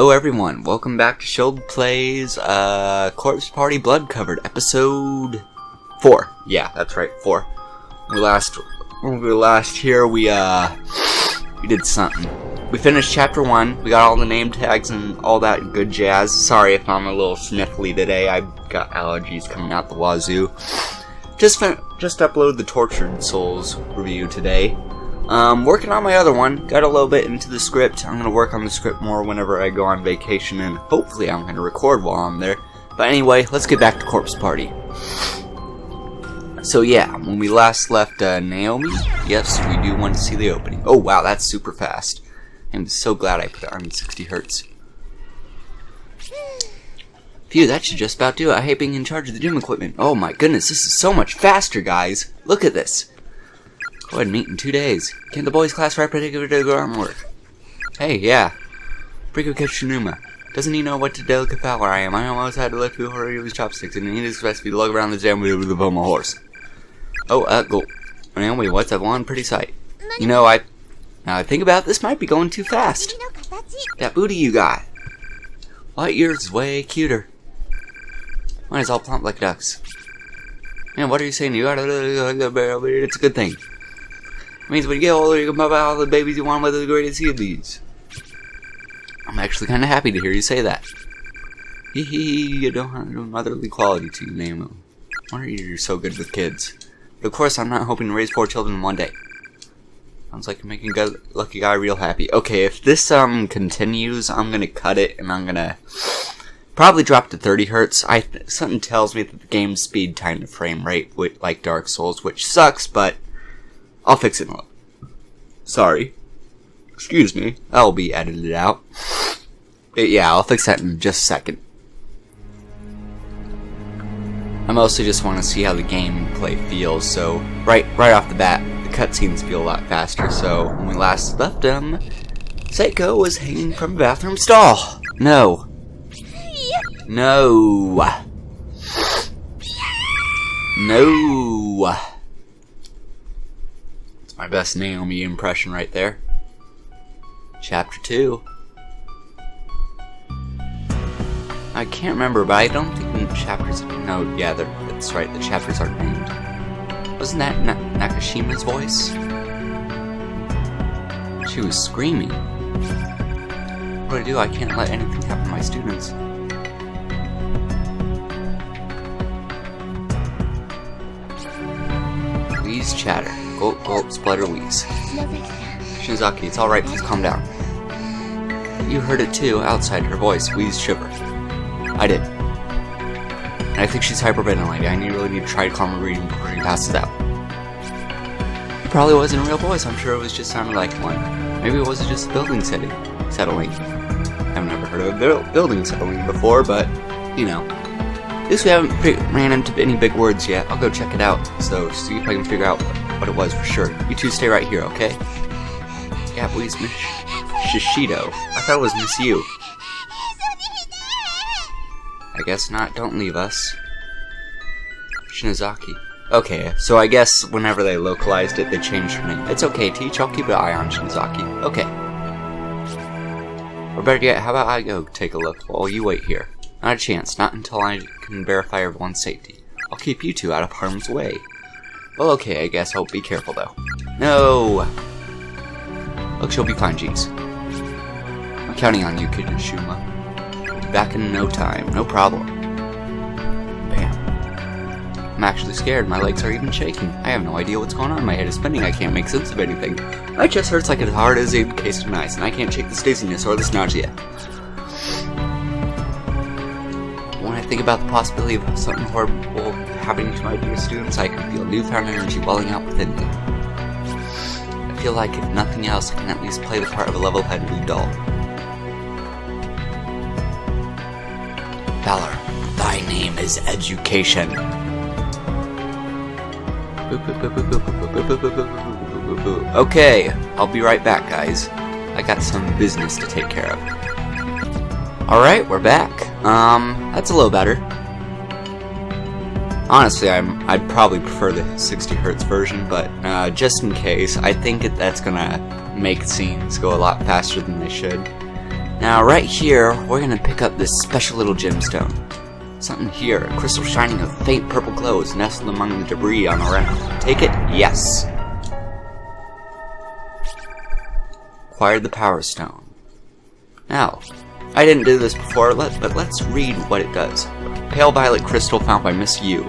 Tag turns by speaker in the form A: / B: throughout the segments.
A: Hello everyone, welcome back to Childe Plays Corpse Party Blood Covered, episode 4. Yeah, that's right, 4. When we were last here, we did something. We finished chapter 1, we got all the name tags and all that good jazz. Sorry if I'm a little sniffly today, I've got allergies coming out the wazoo. Just upload the Tortured Souls review today. Working on my other one, got a little bit into the script. I'm going to work on the script more whenever I go on vacation, and hopefully I'm going to record while I'm there. But anyway, let's get back to Corpse Party. So yeah, when we last left Naomi, yes, we do want to see the opening. Oh wow, that's super fast. I'm so glad I put it on 60 hertz. Phew, that should just about do it. I hate being in charge of the gym equipment. Oh my goodness, this is so much faster, guys. Look at this. Go ahead and meet in 2 days. Can't the boys' class rep particular arm work? Hey, yeah. Prikoketsunuma. Doesn't he know what a delicate fowler I am? I almost had to lift before he was chopsticks, and he needed his recipe to lug around the gym with a bum horse. Oh, go. Naomi, what's that one pretty sight? You know, now I think about it, this might be going too fast. That booty you got. Well, yours is way cuter. Mine is all plump like ducks. Man, what are you saying? You got it's a good thing. It means when you get older, you can buy all the babies you want with the greatest of these. I'm actually kind of happy to hear you say that. Hee hee, you don't have no motherly quality to you, Nemo. Wonder you're so good with kids. But of course, I'm not hoping to raise 4 children in one day. Sounds like you're making a lucky guy real happy. Okay, if this continues, I'm gonna cut it and I'm gonna probably drop to 30 hertz. Something tells me that the game speed time to frame rate like Dark Souls, which sucks, but I'll fix it in a little. Sorry. Excuse me. That'll be edited out. But yeah, I'll fix that in just a second. I mostly just want to see how the gameplay feels, so right off the bat, the cutscenes feel a lot faster, so when we last left them, Seiko was hanging from a bathroom stall. No. No. No. My best Naomi impression right there. Chapter 2. I can't remember, but I don't think the chapters... No, yeah, that's right, the chapters aren't named. Wasn't that Nakashima's voice? She was screaming. What do I do? I can't let anything happen to my students. Please chatter. Gulp, gulp, splutter, wheeze. Shinozaki, it's alright, please calm down. You heard it too, outside her voice, wheeze, shiver. I did. And I think she's hyperventilating. I really need to try to calm her breathing before she passes out. It probably wasn't a real voice, I'm sure it was just sounding like one. Maybe it wasn't just a building settling. I've never heard of a building settling before, but, you know. At least we haven't ran into any big words yet. I'll go check it out, so see if I can figure out what it was for sure. You two stay right here, okay? Yeah, please, Miss Shishido. I thought it was Miss Yu. I guess not. Don't leave us. Shinozaki. Okay, so I guess whenever they localized it, they changed her name. It's okay, Teach. I'll keep an eye on Shinozaki. Okay. Or better yet, how about I go take a look while you wait here? Not a chance. Not until I can verify everyone's safety. I'll keep you two out of harm's way. Well, okay, I guess I'll be careful, though. No! Look, she'll be fine, jeez. I'm counting on you, Kidashima. Back in no time. No problem. Bam. I'm actually scared. My legs are even shaking. I have no idea what's going on. My head is spinning. I can't make sense of anything. My chest hurts like as hard as a case of ice, and I can't shake this dizziness or this nausea. When I think about the possibility of something horrible happening to my dear students, I can feel newfound energy welling up within me. I feel like, if nothing else, I can at least play the part of a level-headed doll. Valor, thy name is education. Okay, I'll be right back, guys. I got some business to take care of. Alright, we're back. That's a little better. Honestly, I'd probably prefer the 60 hertz version, but just in case, I think that's gonna make scenes go a lot faster than they should. Now, right here, we're gonna pick up this special little gemstone. Something here, a crystal shining of faint purple glow is nestled among the debris on the ground. Take it? Yes. Acquired the power stone. Now, I didn't do this before, but let's read what it does. Pale violet crystal found by Miss Yu.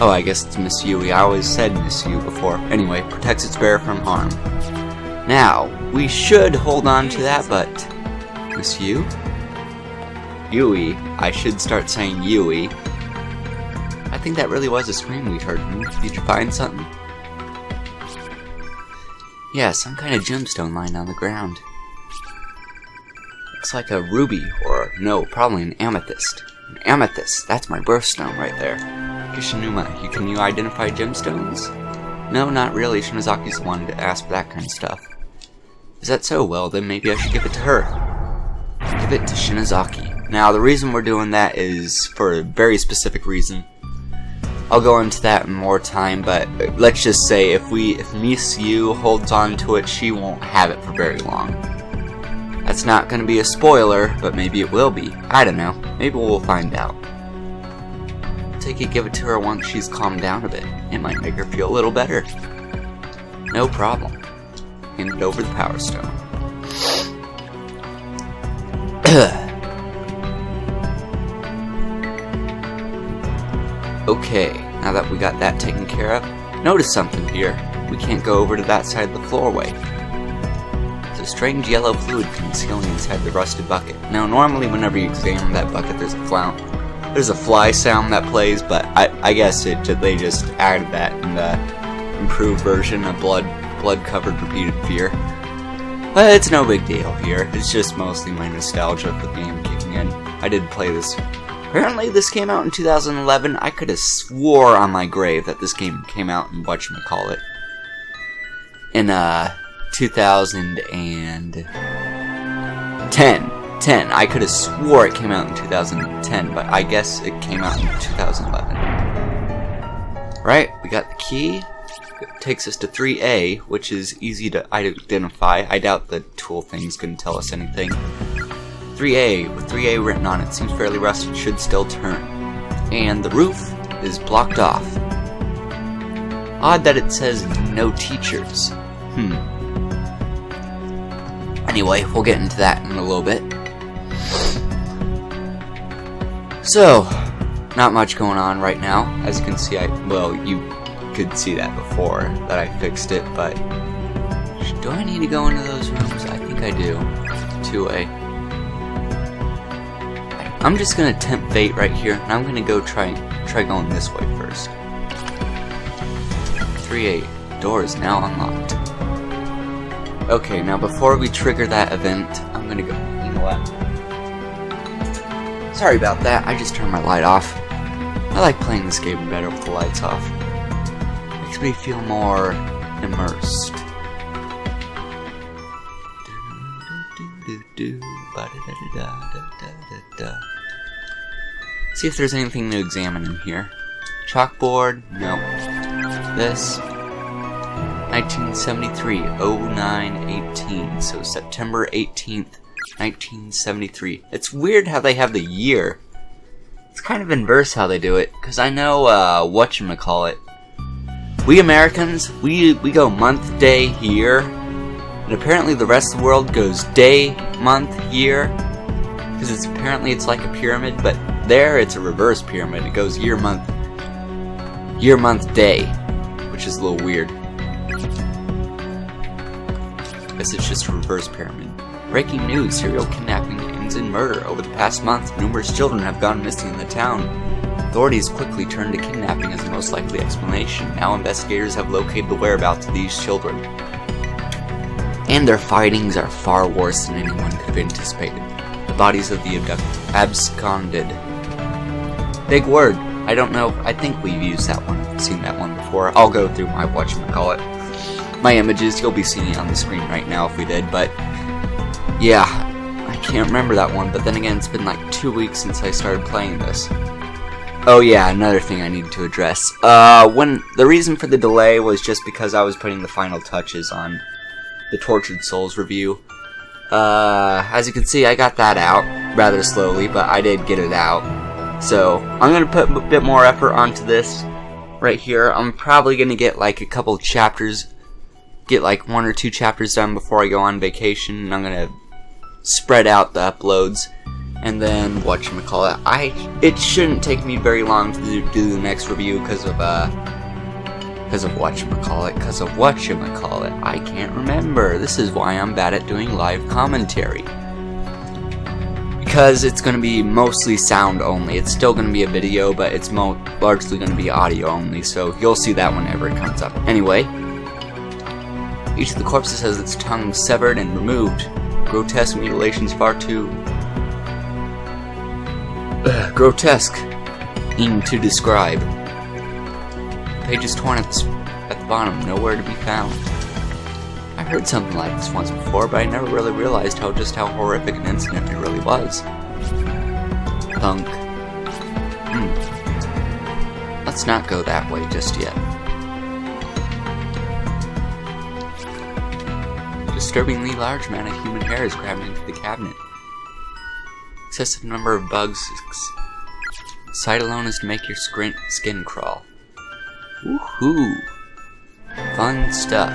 A: Oh, I guess it's Miss Yui. I always said Miss Yu before. Anyway, protects its bearer from harm. Now, we should hold on to that, but... Miss Yu? Yui. I should start saying Yui. I think that really was a scream we'd heard. Did you find something? Yeah, some kind of gemstone lying on the ground. Looks like a ruby, or no, probably an amethyst. An amethyst, that's my birthstone right there. Kishinuma, can you identify gemstones? No, not really. Shinazaki's the one to ask for that kind of stuff. Is that so? Well, then maybe I should give it to her. Give it to Shinazaki. Now, the reason we're doing that is for a very specific reason. I'll go into that in more time, but let's just say if Miss Yu holds on to it, she won't have it for very long. That's not going to be a spoiler, but maybe it will be. I don't know. Maybe we'll find out. Take it, give it to her once she's calmed down a bit. It might make her feel a little better. No problem. Hand it over the power stone. Okay, now that we got that taken care of, notice something here. We can't go over to that side of the floorway. There's a strange yellow fluid concealing inside the rusted bucket. Now, normally whenever you examine that bucket, there's a fly sound that plays, but I guess they just added that in the improved version of blood-covered repeated fear. But it's no big deal here. It's just mostly my nostalgia for the game kicking in. I did play this. Apparently this came out in 2011. I could have swore on my grave that this game came out in whatchamacallit. In 2010. I could have swore it came out in 2010, but I guess it came out in 2011. Right, we got the key. It takes us to 3A, which is easy to identify. I doubt the tool thing's gonna tell us anything. 3A, with 3A written on it, seems fairly rusted, should still turn. And the roof is blocked off. Odd that it says no teachers. Anyway, we'll get into that in a little bit. So, not much going on right now. As you can see, you could see that before that I fixed it, but do I need to go into those rooms? I think I do. 2A. I'm just gonna tempt fate right here, and I'm gonna go try going this way first. 3A. Door is now unlocked. Okay, now before we trigger that event, I'm gonna go. You know what? Sorry about that, I just turned my light off. I like playing this game better with the lights off. Makes me feel more immersed. See if there's anything to examine in here. Chalkboard? No. This? 1973, 09/18, so September 18th, 1973. It's weird how they have the year. It's kind of inverse how they do it, because I know, whatchamacallit. We Americans, we go month, day, year, and apparently the rest of the world goes day, month, year, because it's like a pyramid, but there it's a reverse pyramid. It goes year, month, day, which is a little weird. Guess it's just a reverse pyramid. Breaking news, serial kidnapping ends in murder. Over the past month, numerous children have gone missing in the town. Authorities quickly turned to kidnapping as the most likely explanation. Now investigators have located the whereabouts of these children. And their findings are far worse than anyone could have anticipated. The bodies of the absconded. Big word. I don't know. I think we've used that one. Seen that one before. I'll go through my whatchamacallit. My images, you'll be seeing it on the screen right now if we did, but yeah, I can't remember that one, but then again, it's been like 2 weeks since I started playing this. Oh yeah, another thing I need to address. When the reason for the delay was just because I was putting the final touches on the Tortured Souls review. As you can see, I got that out rather slowly, but I did get it out. So, I'm going to put a bit more effort onto this right here. I'm probably going to get like a couple chapters, get like 1 or 2 chapters done before I go on vacation, and I'm going to spread out the uploads. And then, whatchamacallit, it shouldn't take me very long to do the next review because of whatchamacallit, I can't remember. This is why I'm bad at doing live commentary. Because it's going to be mostly sound only. It's still going to be a video, but it's largely going to be audio only, so you'll see that whenever it comes up. Anyway, each of the corpses has its tongue severed and removed. Grotesque mutilations far too grotesque to describe. Pages torn at the bottom, nowhere to be found. I heard something like this once before, but I never really realized just how horrific an incident it really was. Thunk. Let's not go that way just yet. A disturbingly large amount of human hair is crammed into the cabinet. Excessive number of bugs. Sight alone is to make your skin crawl. Woohoo! Fun stuff.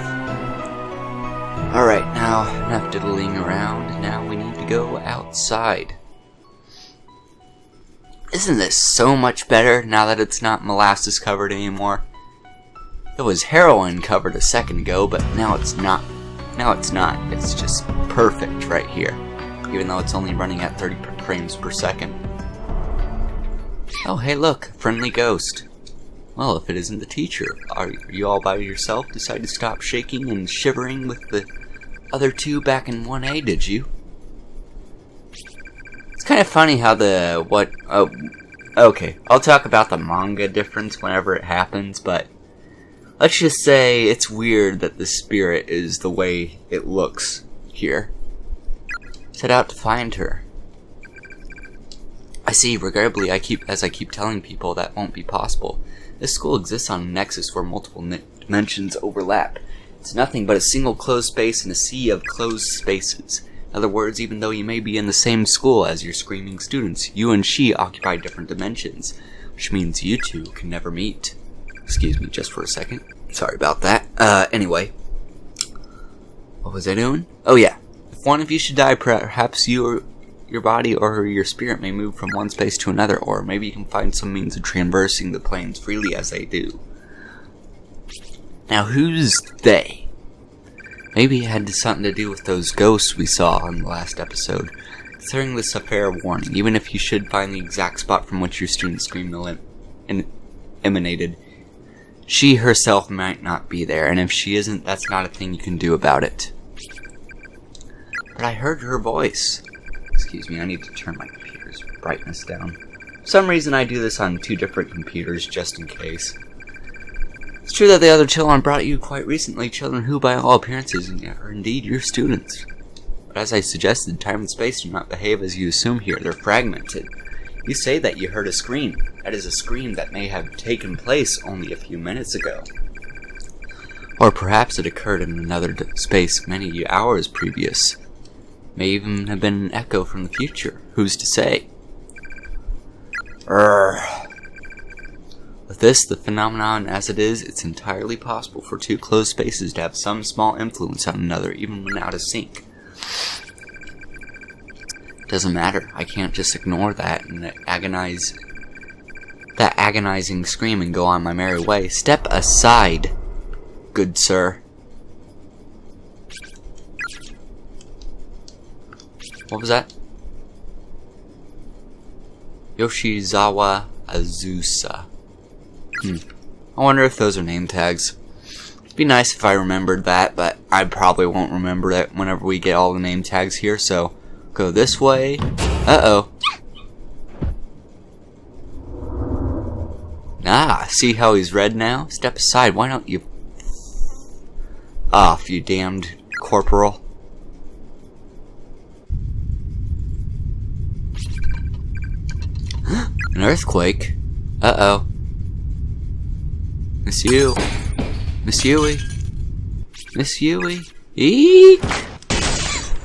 A: Alright, now enough diddling around. Now we need to go outside. Isn't this so much better now that it's not molasses covered anymore? It was heroin covered a second ago, but now it's not. Now it's not. It's just perfect right here. Even though it's only running at 30 frames per second. Oh, hey look, friendly ghost. Well, if it isn't the teacher, are you all by yourself? Decide to stop shaking and shivering with the other two back in 1A, did you? It's kind of funny how okay, I'll talk about the manga difference whenever it happens, but let's just say it's weird that the spirit is the way it looks here. Set out to find her. I see, regrettably, as I keep telling people, that won't be possible. This school exists on a nexus where multiple dimensions overlap. It's nothing but a single closed space in a sea of closed spaces. In other words, even though you may be in the same school as your screaming students, you and she occupy different dimensions, which means you two can never meet. Excuse me just for a second. Sorry about that. Anyway. What was I doing? Oh yeah. If one of you should die, perhaps your body or your spirit may move from one space to another, or maybe you can find some means of traversing the planes freely as they do. Now, who's they? Maybe it had something to do with those ghosts we saw in the last episode. Considering this a fair warning, even if you should find the exact spot from which your student scream emanated, she herself might not be there, and if she isn't, that's not a thing you can do about it. But I heard her voice. Excuse me, I need to turn my computer's brightness down. For some reason I do this on 2 different computers, just in case. It's true that the other children brought you quite recently, children who, by all appearances, are indeed your students. But as I suggested, time and space do not behave as you assume here. They're fragmented. You say that you heard a scream. That is a scream that may have taken place only a few minutes ago. Or perhaps it occurred in another space many hours previous. May even have been an echo from the future. Who's to say? With this, the phenomenon as it is, it's entirely possible for 2 closed spaces to have some small influence on another, even when out of sync. Doesn't matter. I can't just ignore that and agonizing scream and go on my merry way. Step aside, good sir. What was that? Yoshizawa Azusa. I wonder if those are name tags. It'd be nice if I remembered that, but I probably won't remember it whenever we get all the name tags here, so go this way. Uh-oh. Ah, see how he's red now? Step aside, why don't you... off, you damned corporal. An earthquake? Uh-oh. Miss Yui. Miss Yui. Miss Yui. Eek!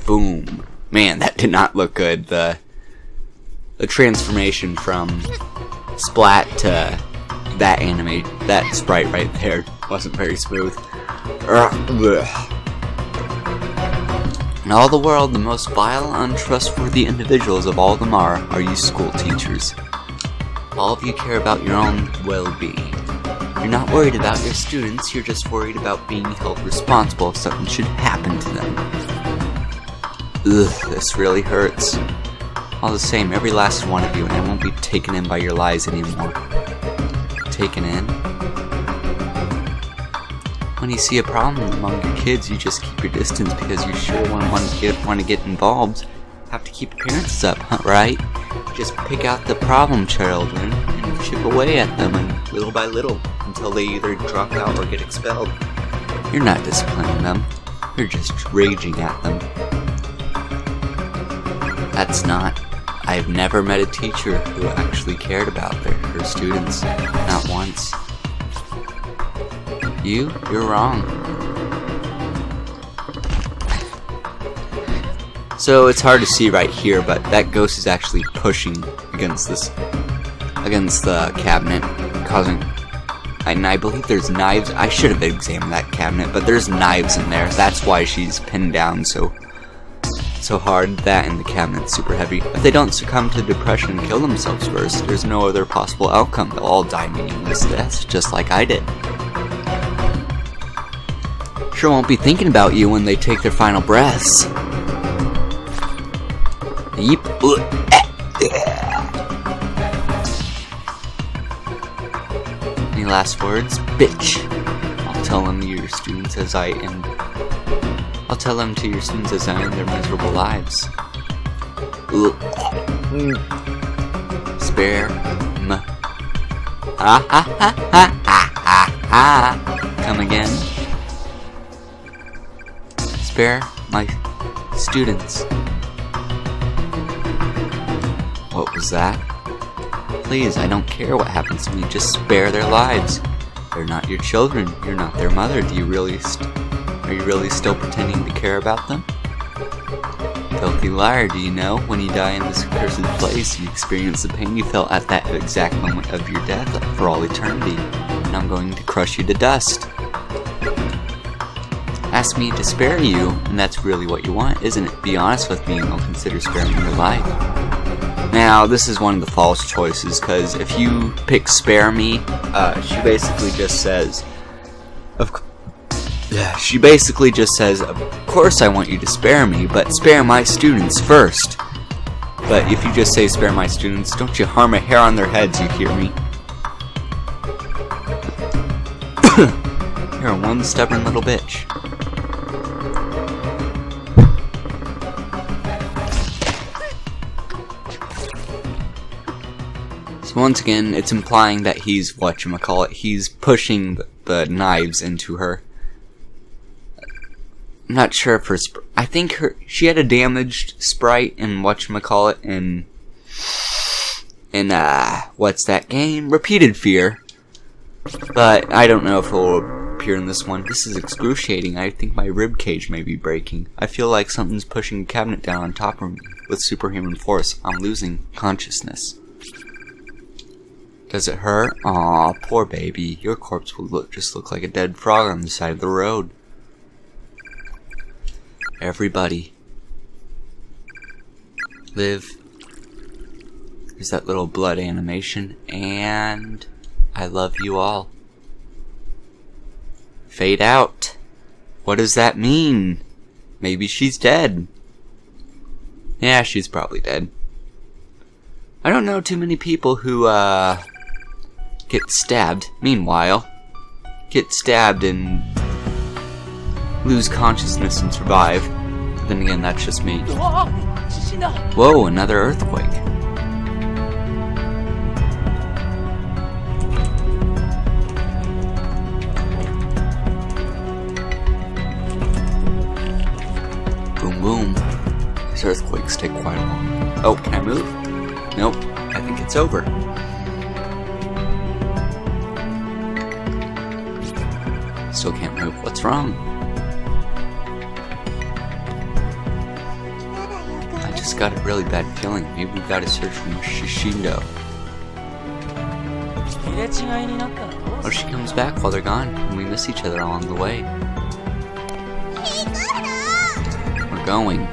A: Boom. Man, that did not look good. The transformation from Splat to that sprite right there wasn't very smooth. In all the world, the most vile, untrustworthy individuals of all them are you school teachers. All of you care about your own well-being. You're not worried about your students, you're just worried about being held responsible if something should happen to them. Ugh, this really hurts. All the same, every last one of you, and I won't be taken in by your lies anymore. Taken in? When you see a problem among your kids, you just keep your distance because you sure want to get involved. Have to keep appearances up, right? Just pick out the problem children and chip away at them, and little by little, until they either drop out or get expelled. You're not disciplining them. You're just raging at them. That's not. I've never met a teacher who actually cared about her students. Not once. You're wrong. So it's hard to see right here, but that ghost is actually pushing against the cabinet, causing. And I believe there's knives. I should have examined that cabinet, but there's knives in there. That's why she's pinned down so hard. That and the cabinet's super heavy. If they don't succumb to depression and kill themselves first, there's no other possible outcome. They'll all die meaningless deaths, just like I did. Sure won't be thinking about you when they take their final breaths. Yeep. Any last words? Bitch. I'll tell them to your students as I end their miserable lives. Spare Come again. Spare my students. What was that? Please, I don't care what happens to me, just spare their lives. They're not your children, you're not their mother. Are you really still pretending to care about them? Filthy liar, do you know? When you die in this cursed place, you experience the pain you felt at that exact moment of your death for all eternity. And I'm going to crush you to dust. Ask me to spare you, and that's really what you want, isn't it? Be honest with me and I'll consider sparing your life. Now, this is one of the false choices, because if you pick spare me, she basically just says, of course I want you to spare me, but spare my students first. But if you just say spare my students, don't you harm a hair on their heads, you hear me? You're one stubborn little bitch. So once again, it's implying that he's he's pushing the knives into her. I'm not sure if I think she had a damaged sprite in in what's that game? Repeated Fear. But I don't know if it will appear in this one. This is excruciating. I think my rib cage may be breaking. I feel like something's pushing a cabinet down on top of me with superhuman force. I'm losing consciousness. Does it hurt? Aw, poor baby. Your corpse will just look like a dead frog on the side of the road. Everybody. Live. There's that little blood animation. And I love you all. Fade out. What does that mean? Maybe she's dead. Yeah, she's probably dead. I don't know too many people who, get stabbed. Meanwhile, get stabbed and lose consciousness and survive. But then again, that's just me. Whoa, another earthquake. Boom, boom. These earthquakes take quite a while. Oh, can I move? Nope. I think it's over. Still can't move. What's wrong? just got a really bad feeling. Maybe we gotta search for Shishindo. What if she comes back while they're gone and we miss each other along the way? We're going.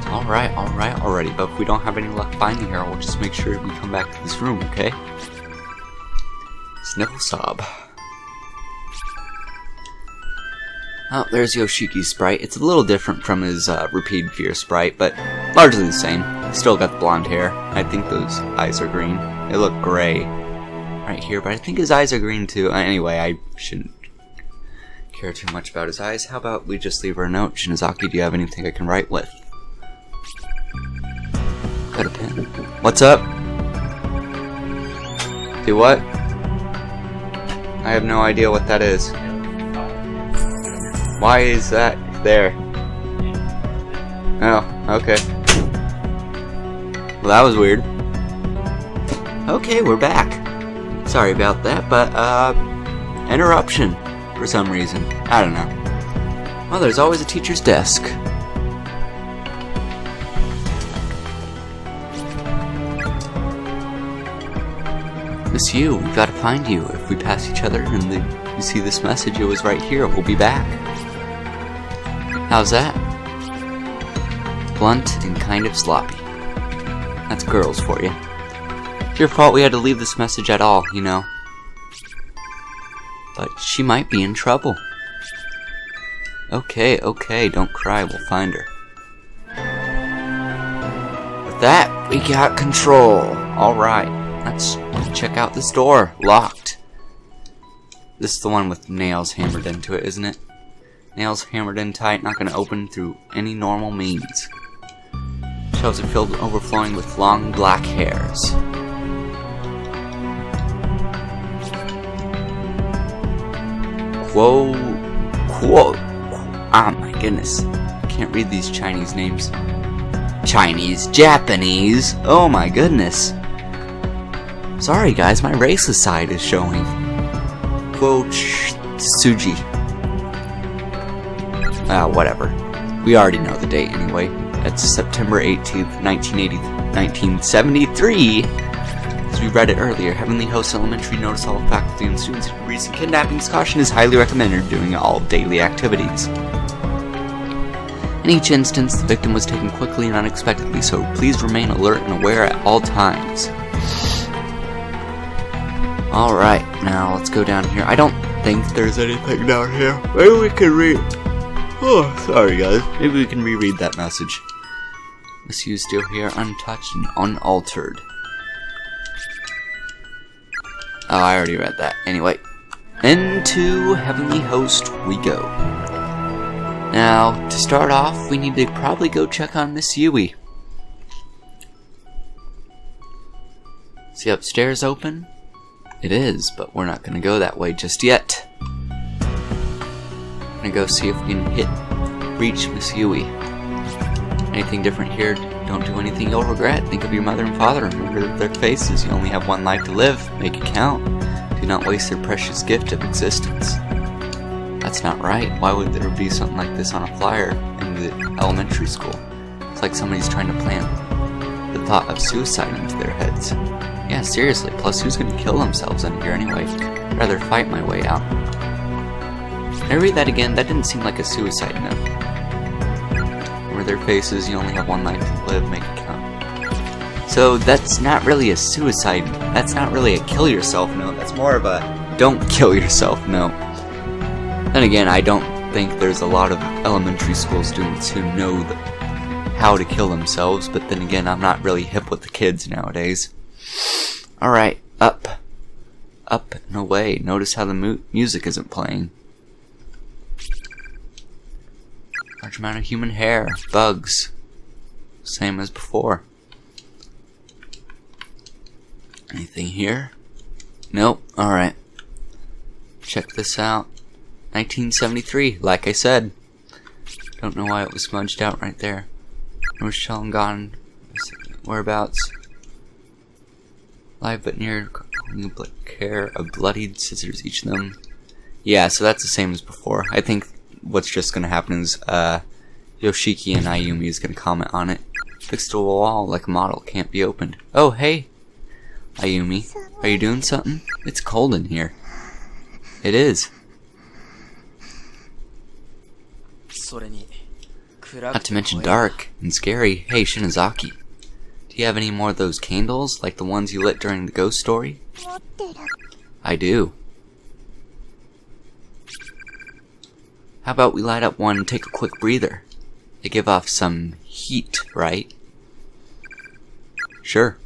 A: Alright, already. But if we don't have any luck finding her, we'll just make sure we come back to this room, okay? Sniffle sob. Oh, there's Yoshiki's sprite. It's a little different from his Repeated Fear sprite, but largely the same. Still got the blonde hair. I think those eyes are green. They look gray right here, but I think his eyes are green too. Anyway, I shouldn't care too much about his eyes. How about we just leave her a note? Shinozaki, do you have anything I can write with? Got a pen. What's up? Do what? I have no idea what that is. Why is that there? Oh, okay. Well, that was weird. Okay, we're back. Sorry about that, but, interruption for some reason. I don't know. Well, there's always a teacher's desk. Miss you, we gotta find you. If we pass each other and you see this message, it was right here. We'll be back. How's that? Blunt and kind of sloppy. That's girls for you. It's your fault we had to leave this message at all, you know. But she might be in trouble. Okay, don't cry, we'll find her. With that, we got control. Alright, let's check out this door. Locked. This is the one with nails hammered into it, isn't it? Nails hammered in tight, not gonna open through any normal means. Shelves are filled overflowing with long black hairs. Quo. Oh my goodness. Can't read these Chinese names. Chinese, Japanese. Oh my goodness. Sorry guys, my racist side is showing. Quo Tsuji. Whatever. We already know the date anyway. It's September 18th, 1973. As we read it earlier, Heavenly Host Elementary notice all faculty and students who recent kidnappings. Caution is highly recommended during all daily activities. In each instance, the victim was taken quickly and unexpectedly, so please remain alert and aware at all times. Alright, now let's go down here. I don't think there's anything down here. Maybe we can read... Oh, sorry guys. Maybe we can reread that message. Miss you still here, untouched and unaltered. Oh, I already read that. Anyway, into Heavenly Host we go. Now, to start off, we need to probably go check on Miss Yui. Is the upstairs open? It is, but we're not going to go that way just yet. I'm gonna go see if we can reach Miss Yui. Anything different here? Don't do anything you'll regret. Think of your mother and father. Remember their faces. You only have one life to live. Make it count. Do not waste their precious gift of existence. That's not right. Why would there be something like this on a flyer in the elementary school? It's like somebody's trying to plant the thought of suicide into their heads. Yeah, seriously. Plus, who's gonna kill themselves in here anyway? I'd rather fight my way out. Can I read that again? That didn't seem like a suicide note. Over their faces, you only have one life to live, make it count. So that's not really a suicide, that's not really a kill yourself note, that's more of a don't kill yourself note. Then again, I don't think there's a lot of elementary school students who know how to kill themselves, but then again, I'm not really hip with the kids nowadays. Alright, up. Up and away. Notice how the music isn't playing. Large amount of human hair. Bugs. Same as before. Anything here? Nope. Alright. Check this out. 1973, like I said. Don't know why it was smudged out right there. North Shaolin, whereabouts? Live but near care of bloodied scissors, each of them. Yeah, so that's the same as before. I think what's just gonna happen is Yoshiki and Ayumi is gonna comment on it. Fixed to a wall like a model, can't be opened. Oh, hey, Ayumi, are you doing something? It's cold in here. It is. Not to mention dark and scary. Hey, Shinozaki, do you have any more of those candles, like the ones you lit during the ghost story? I do. How about we light up one and take a quick breather? They give off some heat, right? Sure.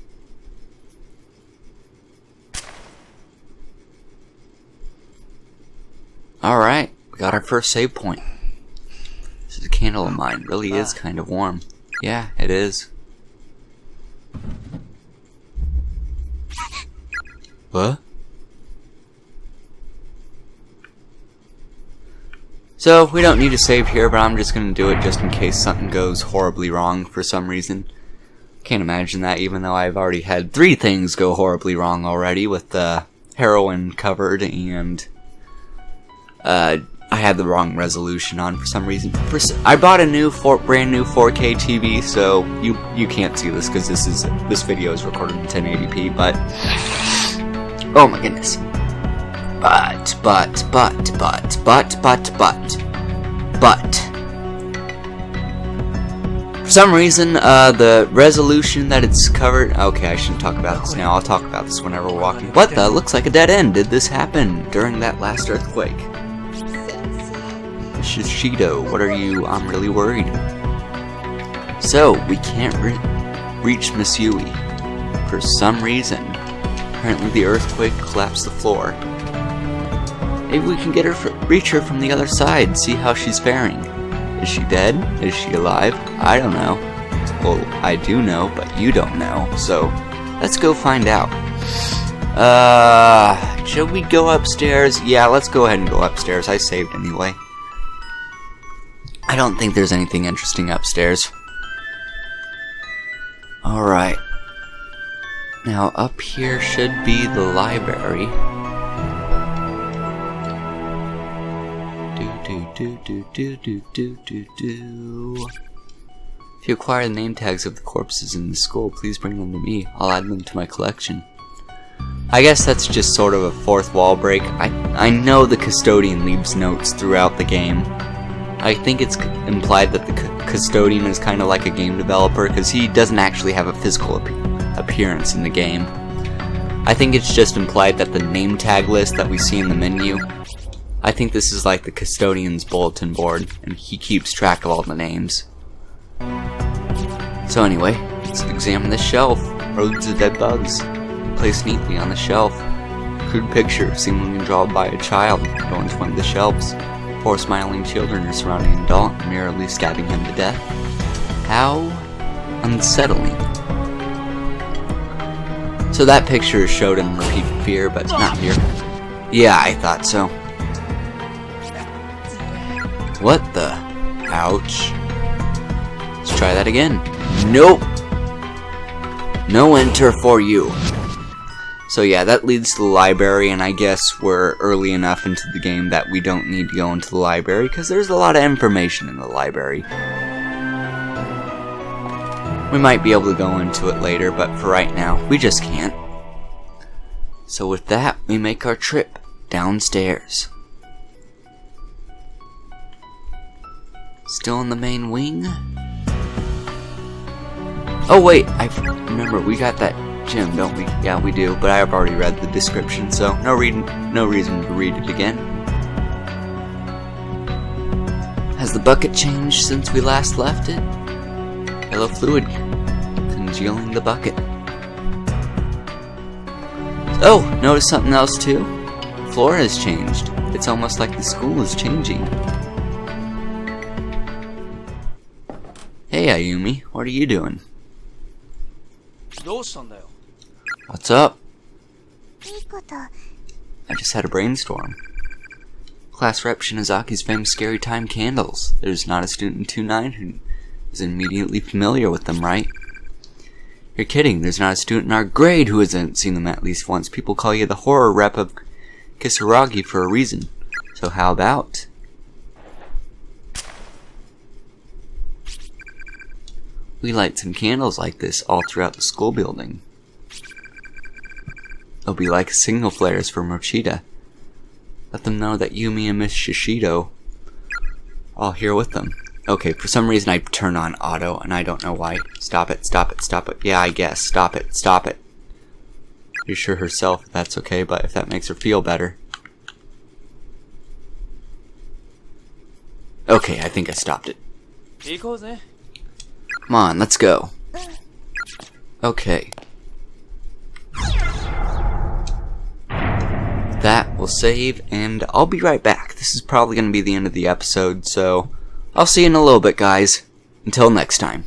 A: Alright, we got our first save point. This is a candle of mine. Really is kind of warm. Yeah, it is. What? So, we don't need to save here, but I'm just gonna do it just in case something goes horribly wrong for some reason. Can't imagine that, even though I've already had 3 things go horribly wrong already, with the heroin covered and I had the wrong resolution on for some reason. I bought a new brand new 4K TV, so you can't see this because this video is recorded in 1080p. But oh my goodness! But for some reason, the resolution that it's covered. Okay, I shouldn't talk about this now. I'll talk about this whenever we're walking. What the? Looks like a dead end. Did this happen during that last earthquake? Shishido, what are you? I'm really worried. So, we can't reach Miss Yui. For some reason. Apparently the earthquake collapsed the floor. Maybe we can reach her from the other side, see how she's faring. Is she dead? Is she alive? I don't know. Well, I do know, but you don't know. So, let's go find out. Should we go upstairs? Yeah, let's go ahead and go upstairs. I saved anyway. I don't think there's anything interesting upstairs. Alright. Now up here should be the library. If you acquire the name tags of the corpses in the school, please bring them to me. I'll add them to my collection. I guess that's just sort of a fourth wall break. I know the custodian leaves notes throughout the game. I think it's implied that the custodian is kind of like a game developer because he doesn't actually have a physical appearance in the game. I think it's just implied that the name tag list that we see in the menu, I think this is like the custodian's bulletin board and he keeps track of all the names. So anyway, let's examine the shelf. Rows of dead bugs placed neatly on the shelf. Crude picture seemingly drawn by a child going to one of the shelves. 4 smiling children are surrounding an adult and merely stabbing him to death. How unsettling. So that picture is showed in repeated fear, but not here. Yeah, I thought so. What the? Ouch. Let's try that again. Nope. No enter for you. So yeah, that leads to the library, and I guess we're early enough into the game that we don't need to go into the library, because there's a lot of information in the library. We might be able to go into it later, but for right now, we just can't. So with that, we make our trip downstairs. Still in the main wing? Oh wait, I remember, we got that gym, don't we? Yeah, we do, but I've already read the description, so no reason to read it again. Has the bucket changed since we last left it? Yellow fluid congealing the bucket. Oh, notice something else too? The floor has changed. It's almost like the school is changing. Hey Ayumi, what are you doing? What's up? I just had a brainstorm. Class rep Shinozaki's famous scary time candles. There's not a student in 2-9 who is immediately familiar with them, right? You're kidding, there's not a student in our grade who hasn't seen them at least once. People call you the horror rep of Kisaragi for a reason. So how about... We light some candles like this all throughout the school building. They'll be like signal flares for Mochita. Let them know that you, me, and Miss Shishido all here with them. Okay, for some reason I turn on auto, and I don't know why. Stop it, stop it, stop it. Yeah, I guess. Stop it, stop it. Pretty sure herself that's okay, but if that makes her feel better. Okay, I think I stopped it. Come on, let's go. Okay. That will save, and I'll be right back. This is probably going to be the end of the episode, so I'll see you in a little bit, guys. Until next time.